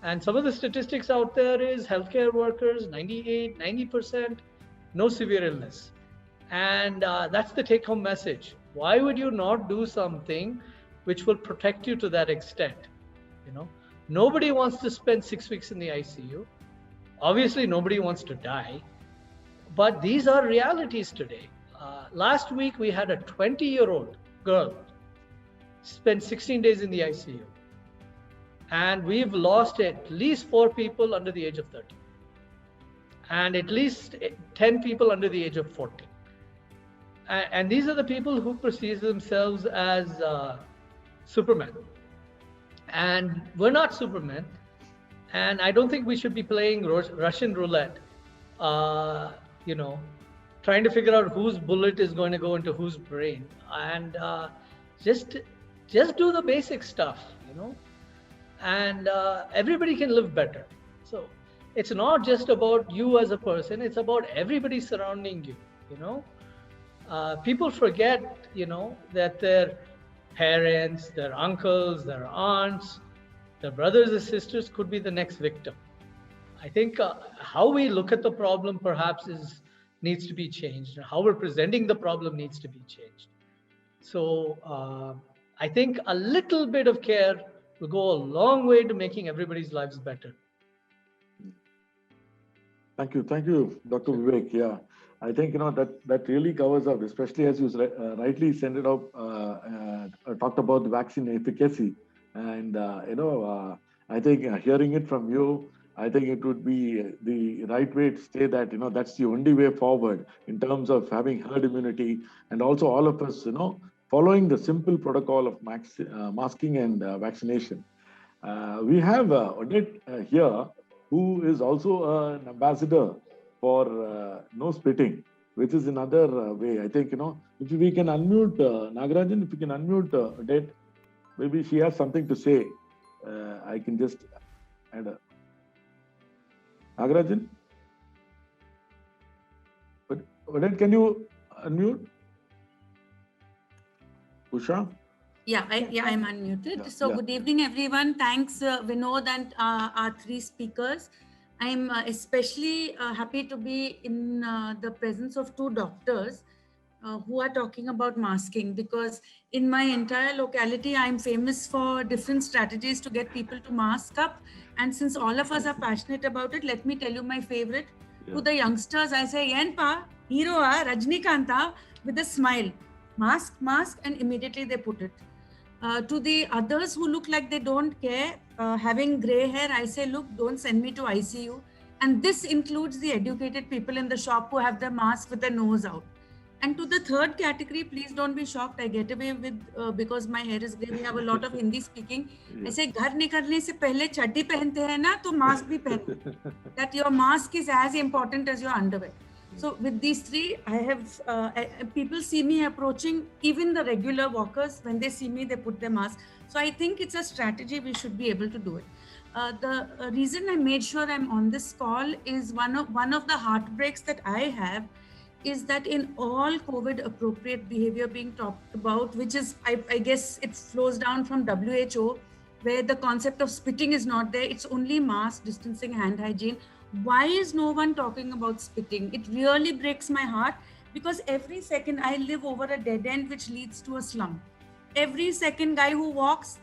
And some of the statistics out there is healthcare workers, 98, 90%, no severe illness. And that's the take-home message. Why would you not do something which will protect you to that extent? You know, nobody wants to spend 6 weeks in the ICU. Obviously, nobody wants to die. But these are realities today. Last week, we had a 20-year-old girl spend 16 days in the ICU. And we've lost at least 4 people under the age of 30. and at least 10 people under the age of 40. And these are the people who perceive themselves as Superman. And we're not Superman. And I don't think we should be playing Russian roulette, trying to figure out whose bullet is going to go into whose brain. And just do the basic stuff, and everybody can live better. So it's not just about you as a person, it's about everybody surrounding you, People forget, that their parents, their uncles, their aunts, their brothers and sisters could be the next victim. I think how we look at the problem perhaps needs to be changed. How we're presenting the problem needs to be changed. So I think a little bit of care will go a long way to making everybody's lives better. Thank you, Dr. Vivek. Yeah, I think that really covers up, especially as you rightly sent it up, talked about the vaccine efficacy, and I think hearing it from you, I think it would be the right way to say that that's the only way forward in terms of having herd immunity, and also all of us following the simple protocol of masking and vaccination. We have Odette here, who is also an ambassador for no spitting, which is another way. I think, if we can unmute Nagarajan, if you can unmute Odette, maybe she has something to say. I can just add a Nagarajan? But Odette, can you unmute? Usha? Yeah, I'm unmuted. Yeah, So yeah. good evening, everyone. Thanks, Vinod and our three speakers. I'm especially happy to be in the presence of two doctors who are talking about masking, because in my entire locality, I'm famous for different strategies to get people to mask up. And since all of us are passionate about it, let me tell you my favorite. Yeah. To the youngsters, I say, Yenpa, hero, Rajnikanta, with a smile. Mask, and immediately they put it. To the others who look like they don't care, having gray hair, I say, look, don't send me to ICU. And this includes the educated people in the shop who have their mask with their nose out. And to the third category, please don't be shocked. I get away with, because my hair is gray, we have a lot of Hindi speaking. I say, घर निकलने से पहले चड्डी पहनते हैं ना, तो mask भी पहनो. That your mask is as important as your underwear. So with these three, I have, people see me approaching, even the regular walkers, when they see me, they put their mask. So I think it's a strategy, we should be able to do it. The reason I made sure I'm on this call is one of the heartbreaks that I have is that in all COVID appropriate behavior being talked about, which is, I guess it flows down from WHO, where the concept of spitting is not there. It's only mask, distancing, hand hygiene. Why is no one talking about spitting? It really breaks my heart, because every second I live over a dead end which leads to a slum. Every second guy who walks,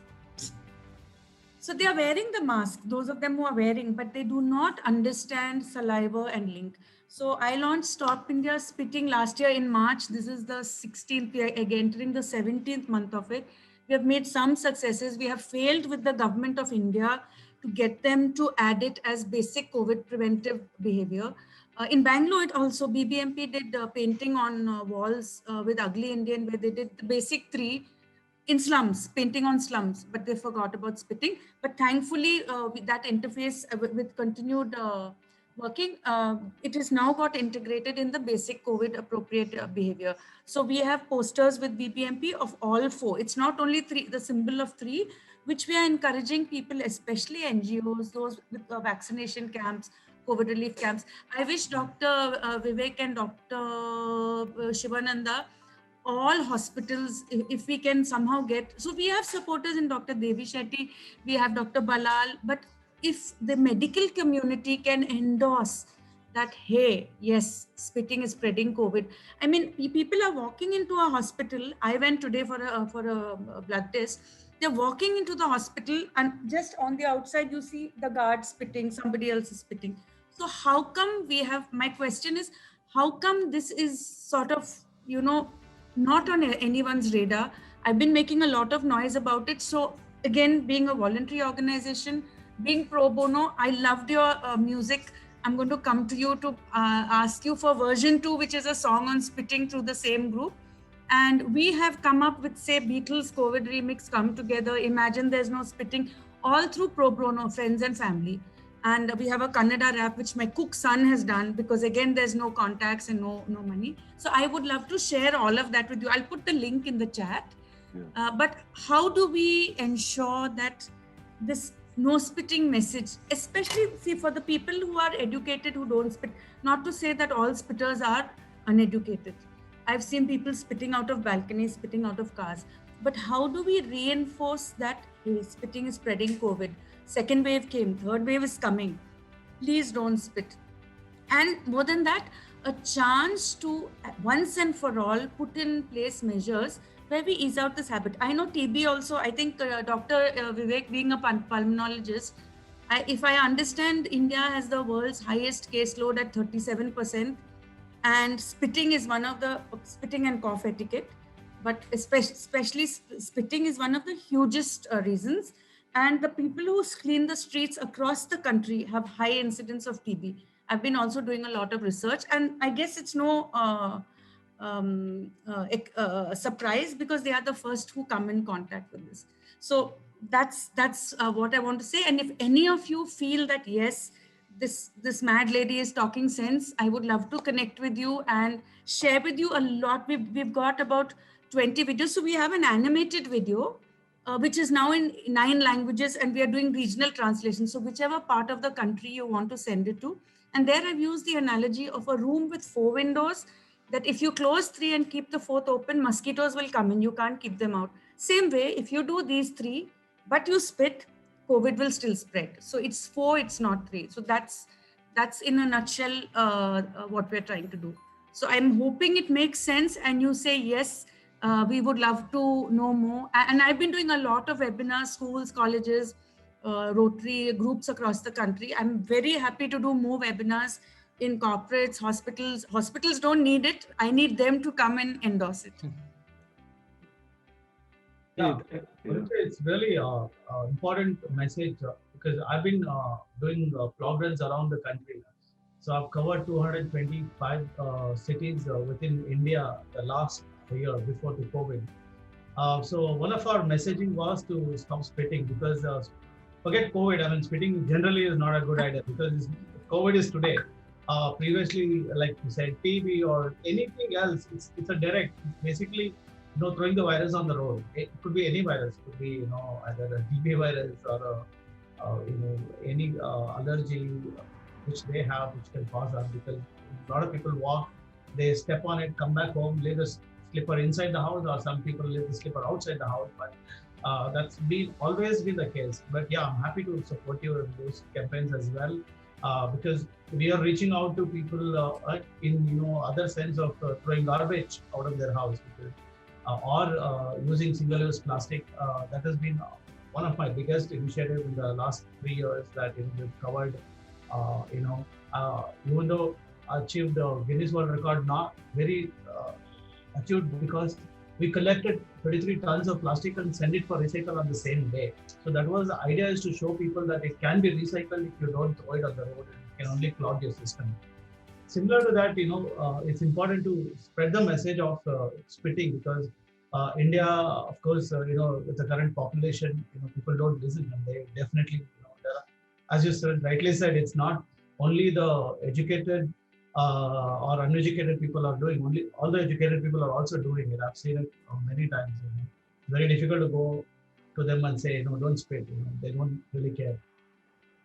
so they are wearing the mask, those of them who are wearing, but they do not understand saliva and link. So I launched Stop India Spitting last year in March. This is the 16th, we are again entering the 17th month of it. We have made some successes. We have failed with the government of India to get them to add it as basic COVID preventive behavior. In Bangalore, it also, BBMP did painting on walls with Ugly Indian, where they did the basic three in slums, painting on slums, but they forgot about spitting. But thankfully, with that interface with continued working, it is now got integrated in the basic COVID appropriate behavior. So we have posters with BBMP of all four. It's not only three, the symbol of three, which we are encouraging people, especially NGOs, those with vaccination camps, COVID relief camps. I wish Dr. Vivek and Dr. Shivananda, all hospitals, if we can somehow get, so we have supporters in Dr. Devi Shetty, we have Dr. Balal, but if the medical community can endorse that, hey, yes, spitting is spreading COVID. I mean, people are walking into a hospital. I went today for a blood test. They're walking into the hospital and just on the outside, you see the guard spitting, somebody else is spitting. So how come we have, my question is, how come this is sort of, not on anyone's radar? I've been making a lot of noise about it. So again, being a voluntary organization, being pro bono, I loved your music. I'm going to come to you to ask you for version 2, which is a song on spitting through the same group. And we have come up with, say, Beatles COVID remix, Come Together, Imagine There's No Spitting, all through pro bono, friends and family. And we have a Kannada rap, which my cook son has done, because again, there's no contacts and no money. So I would love to share all of that with you. I'll put the link in the chat. Yeah. But how do we ensure that this no spitting message, especially see for the people who are educated, who don't spit, not to say that all spitters are uneducated. I've seen people spitting out of balconies, spitting out of cars. But how do we reinforce that, hey, spitting is spreading COVID? Second wave came, third wave is coming. Please don't spit. And more than that, a chance to once and for all put in place measures where we ease out this habit. I know TB also, I think Dr. Vivek being a pulmonologist, if I understand, India has the world's highest caseload at 37%. And spitting is one of the, spitting and cough etiquette, but especially spitting is one of the hugest reasons. And the people who clean the streets across the country have high incidence of TB. I've been also doing a lot of research, and I guess it's no surprise, because they are the first who come in contact with this. So that's what I want to say. And if any of you feel that, yes, this mad lady is talking sense, I would love to connect with you and share with you a lot. We've got about 20 videos. So we have an animated video, which is now in 9 languages, and we are doing regional translation. So whichever part of the country you want to send it to. And there I've used the analogy of a room with 4 windows, that if you close 3 and keep the 4th open, mosquitoes will come in, you can't keep them out. Same way, if you do these 3, but you spit, COVID will still spread. So it's 4, it's not 3. So that's in a nutshell what we're trying to do. So I'm hoping it makes sense, and you say, yes, we would love to know more. And I've been doing a lot of webinars, schools, colleges, Rotary groups across the country. I'm very happy to do more webinars in corporates, hospitals. Hospitals don't need it. I need them to come and endorse it. Yeah, it's really an important message because I've been doing blog runs around the country. So I've covered 225 cities within India the last year before the COVID. So one of our messaging was to stop spitting, because forget COVID. I mean, spitting generally is not a good idea, because COVID is today. Previously, like you said, TB or anything else, it's a direct, basically, throwing the virus on the road. It could be any virus. It could be, either a TB virus or any allergy which they have, which can cause harm. Because a lot of people walk, they step on it, come back home, leave the slipper inside the house, or some people leave the slipper outside the house. But that's always been the case. But yeah, I'm happy to support you in those campaigns as well, because we are reaching out to people in other sense of throwing garbage out of their house, because, or using single-use plastic. That has been one of my biggest initiatives in the last 3 years that we've covered. Even though achieved the Guinness World Record, not very achieved, because we collected 33 tons of plastic and send it for recycle on the same day. So that was the idea, is to show people that it can be recycled if you don't throw it on the road, and it can only clog your system. Similar to that, it's important to spread the message of spitting, because India, of course, with the current population, people don't listen, and they definitely, as you said, rightly said, it's not only the educated or uneducated people are doing, all the educated people are also doing it. I've seen it many times. It's very difficult to go to them and say, don't spit. They don't really care.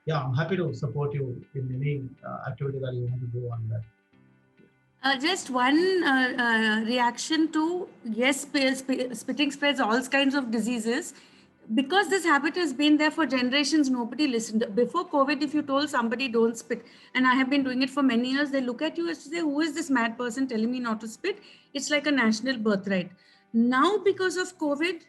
Yeah, I'm happy to support you in any activity that you want to do on that. Just one reaction to, yes, spitting spreads all kinds of diseases. Because this habit has been there for generations, nobody listened. Before COVID, if you told somebody don't spit, and I have been doing it for many years, they look at you as to say, who is this mad person telling me not to spit? It's like a national birthright. Now, because of COVID,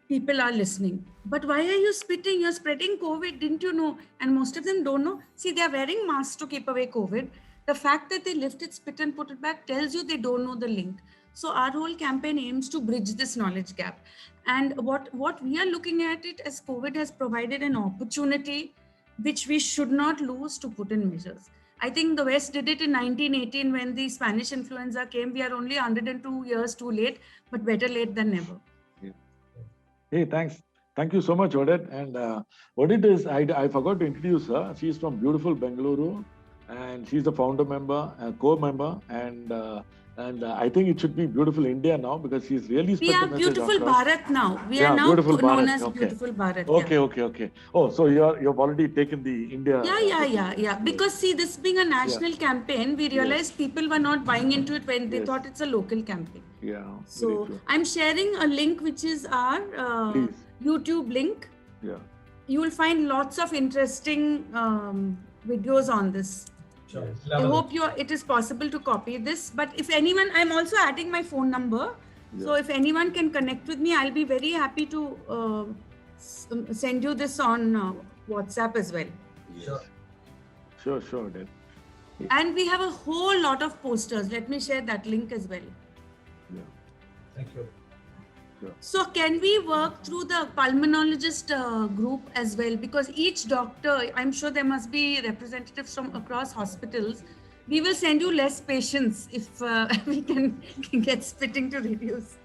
people are listening. But why are you spitting? You're spreading COVID, didn't you know? And most of them don't know. See, they're wearing masks to keep away COVID. The fact that they lifted, spit and put it back tells you they don't know the link. So our whole campaign aims to bridge this knowledge gap. And what we are looking at it as COVID has provided an opportunity which we should not lose to put in measures. I think the West did it in 1918 when the Spanish influenza came. We are only 102 years too late, but better late than never. Hey, thanks. Thank you so much, Odette. And Odette is, I forgot to introduce her. She's from beautiful Bengaluru, and she's the founder member, core member, and I think it should be beautiful India now because she's really spread We the are message beautiful across. Bharat now. We Yeah, are now beautiful known Bharat. as Okay. beautiful Bharat. Okay. Oh, so you've already taken the India. Yeah. Because see, this being a national campaign, we realized people were not buying into it when they Yes. thought it's a local campaign. Yeah. Very So true. I'm sharing a link which is our Please. YouTube link. Yeah. You will find lots of interesting videos on this. Sure. I hope it is possible to copy this. But if anyone, I'm also adding my phone number. So if anyone can connect with me, I'll be very happy to send you this on WhatsApp as well. Sure, Odette. And we have a whole lot of posters. Let me share that link as well. Yeah. Thank you. So can we work through the pulmonologist group as well? Because each doctor, I'm sure there must be representatives from across hospitals. We will send you less patients if we can get spitting to reduce.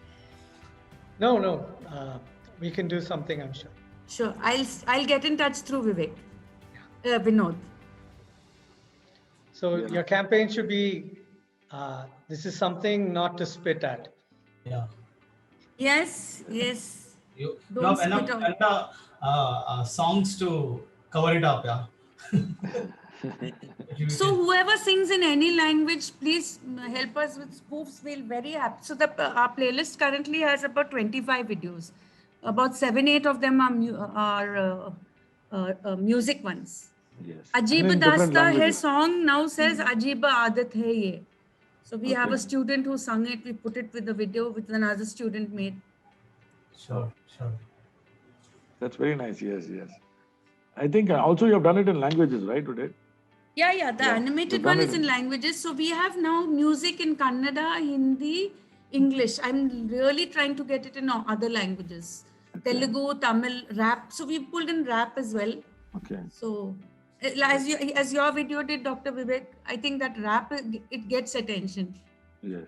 No. We can do something, I'm sure. Sure, I'll get in touch through Vivek, Vinod. So Yeah. your campaign should be, this is something not to spit at. Yeah. Yes. You Don't have enough spit songs to cover it up, yeah. If you So can- whoever sings in any language, please help us with spoofs. We'll very happy. So our playlist currently has about 25 videos. About 7-8 of them are music ones. Yes. Ajib And in different Dasta Hai languages. song now says Ajib Aadat Hai Ye. So we have Okay. a student who sung it. We put it with the video which another student made. Sure. That's very nice. Yes. I think also you have done it in languages, right, Odette? Yeah. The Yeah, animated you've done one it is in languages. So we have now music in Kannada, Hindi, English. I'm really trying to get it in other languages. Okay. Telugu, Tamil, rap. So we pulled in rap as well. Okay. So as your video did, Dr. Vivek, I think that rap, it gets attention. Yes.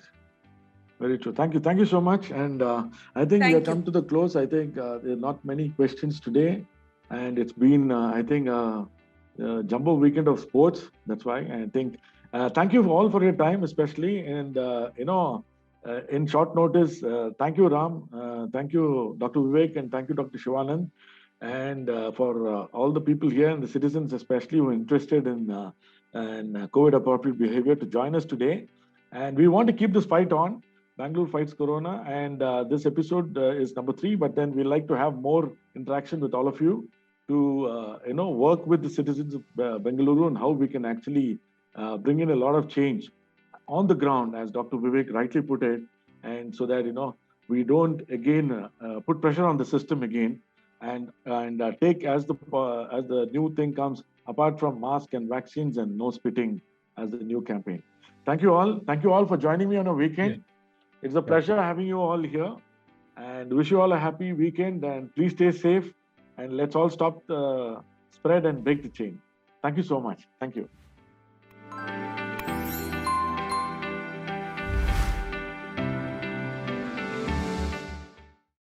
Very true. Thank you so much. And I think we Thank have come you. to the close. I think there are not many questions today. And it's been, I think, a jumbo weekend of sports. That's why I think, thank you all for your time, especially. And, in short notice, thank you, Ram. Thank you, Dr. Vivek, and thank you, Dr. Shivanand. And for all the people here and the citizens, especially who are interested in COVID appropriate behavior to join us today. And we want to keep this fight on. Bangalore fights Corona. And this episode is number 3, but then we like to have more interaction with all of you to, work with the citizens of Bengaluru and how we can actually bring in a lot of change on the ground, as Dr. Vivek rightly put it. And so that, we don't again put pressure on the system again. And take as the new thing comes, apart from mask and vaccines and no spitting as the new campaign. Thank you all. Thank you all for joining me on a weekend. Yeah. It's a pleasure having you all here, and wish you all a happy weekend. And please stay safe, and let's all stop the spread and break the chain. Thank you so much. Thank you.